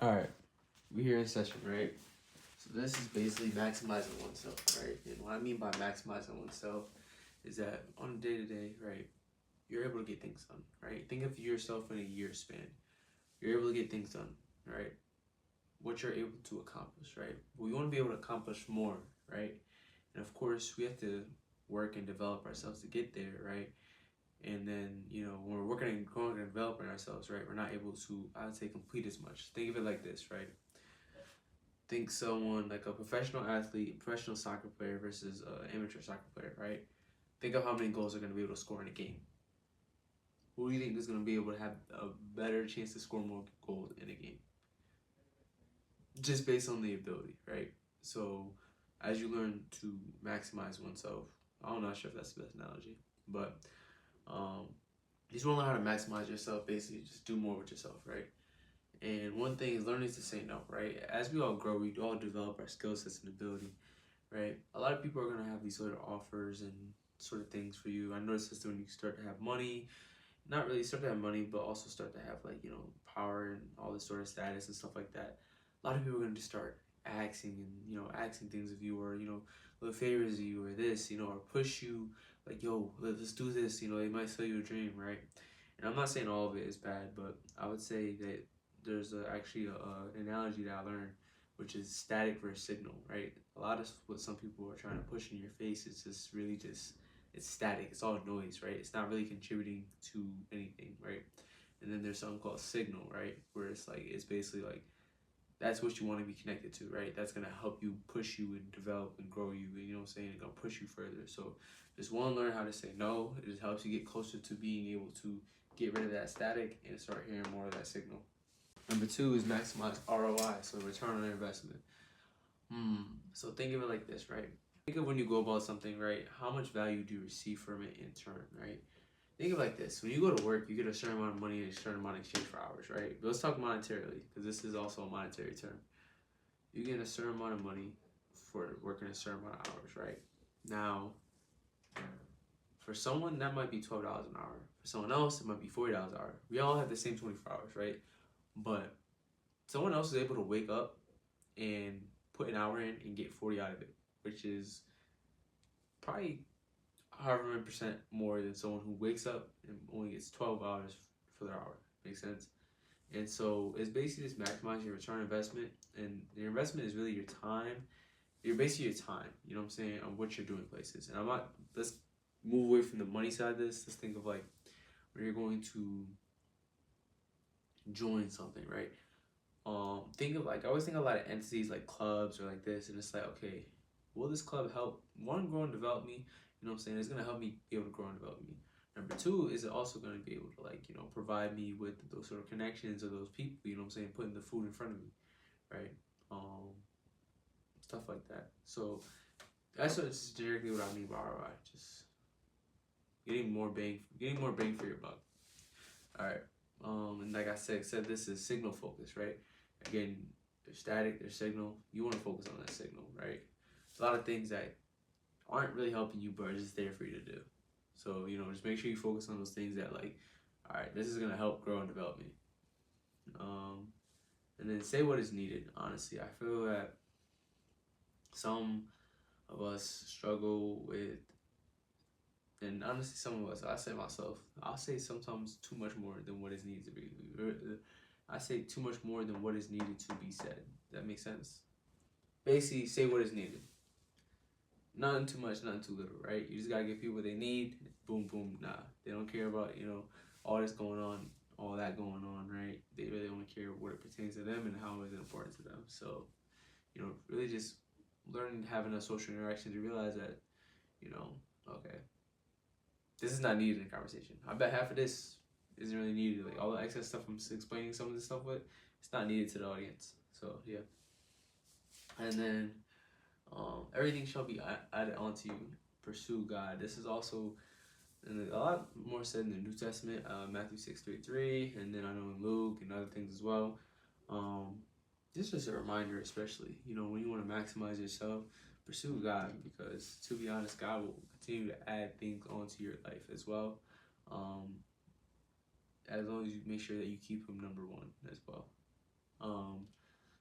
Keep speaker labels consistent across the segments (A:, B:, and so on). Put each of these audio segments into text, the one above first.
A: All right, we're here in session, right? So this is basically maximizing oneself, right? And what I mean by maximizing oneself is that on a day-to-day, right, you're able to get things done, right? Think of yourself in a year span. You're able to get things done, right? What you're able to accomplish, right? We want to be able to accomplish more, right? And of course, we have to work and develop ourselves to get there, right? And then, when we're working and growing and developing ourselves, right, we're not able to, I would say, complete as much. Think of it like this, right? Think someone like a professional athlete, professional soccer player versus an amateur soccer player, right? Think of how many goals they're going to be able to score in a game. Who do you think is going to be able to have a better chance to score more goals in a game? Just based on the ability, right? So as you learn to maximize oneself, I'm not sure if that's the best analogy, but you just want to learn how to maximize yourself, basically just do more with yourself, right? And one thing is learning to say no, right? As we all grow, we all develop our skill sets and ability, right? A lot of people are gonna have these sort of offers and sort of things for you. I noticed this when you start to have money, not really start to have money, but also start to have like power and all this sort of status and stuff like that. A lot of people are gonna just start asking and asking things of you, or little favors of you, or this, or push you like, yo, let's do this. They might sell you a dream, right? And I'm not saying all of it is bad, but I would say that there's actually an analogy that I learned, which is static versus signal, right? A lot of what some people are trying to push in your face is just really it's static. It's all noise, right? It's not really contributing to anything, right? And then there's something called signal, right? Where it's basically like that's what you want to be connected to, right? That's gonna help you push you and develop and grow you, and what I'm saying, it's gonna push you further. So just want to learn how to say no. It just helps you get closer to being able to get rid of that static and start hearing more of that signal. Number two is maximize ROI, so return on investment. So think of it like this, right? Think of when you go about something, right? How much value do you receive from it in turn, right? Think of it like this. When you go to work, you get a certain amount of money and a certain amount in exchange for hours, right? But let's talk monetarily, because this is also a monetary term. You get a certain amount of money for working a certain amount of hours, right? Now, for someone, that might be $12 an hour. For someone else, it might be $40 an hour. We all have the same 24 hours, right? But someone else is able to wake up and put an hour in and get 40 out of it, which is probably however many percent more than someone who wakes up and only gets 12 hours for their hour. Makes sense? And so it's basically just maximizing your return on investment, and your investment is really your time. You're basically your time, you know what I'm saying, on what you're doing places. And let's move away from the money side of this. Let's think of like when you're going to join something, right? Think of like, I always think of a lot of entities like clubs or like this, and it's like, okay, will this club help one, grow and develop me? You know what I'm saying? It's gonna help me be able to grow and develop me. Number two, is it also gonna be able to like, provide me with those sort of connections or those people, you know what I'm saying, putting the food in front of me, right? Stuff like that. So that's generically what I mean by ROI. Just getting more bang for your buck. All right. And like I said this is signal focus, right? Again, they're static, they're signal. You want to focus on that signal, right? There's a lot of things that aren't really helping you, but are just there for you to do. So, just make sure you focus on those things that like, all right, this is gonna help grow and develop me. And then say what is needed. Honestly, I feel that some of us struggle with, and honestly, some of us, I say myself, I'll say sometimes too much more than what is needed to be. I say too much more than what is needed to be said. That makes sense? Basically, say what is needed. Nothing too much, nothing too little, right? You just gotta give people what they need. Boom, boom. Nah, they don't care about all this going on, all that going on, right? They really only care what it pertains to them and how is it important to them. So, really just learning having a social interaction to realize that, okay, this is not needed in a conversation. I bet half of this isn't really needed. Like all the excess stuff I'm explaining some of this stuff with, it's not needed to the audience. So yeah. And then everything shall be added onto you. Pursue God. This is also a lot more said in the New Testament, Matthew 6:33, and then I know in Luke and other things as well. This is just a reminder, especially when you want to maximize yourself, pursue God, because to be honest, God will continue to add things onto your life as well. As long as you make sure that you keep Him number one as well.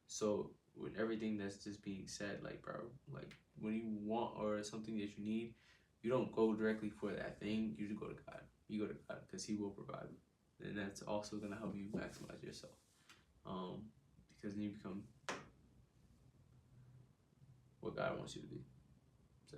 A: So with everything that's just being said, like, bro, like when you want or something that you need, you don't go directly for that thing. You just go to God. You go to God because He will provide. And that's also gonna help you maximize yourself. Because then you become what God wants you to be. So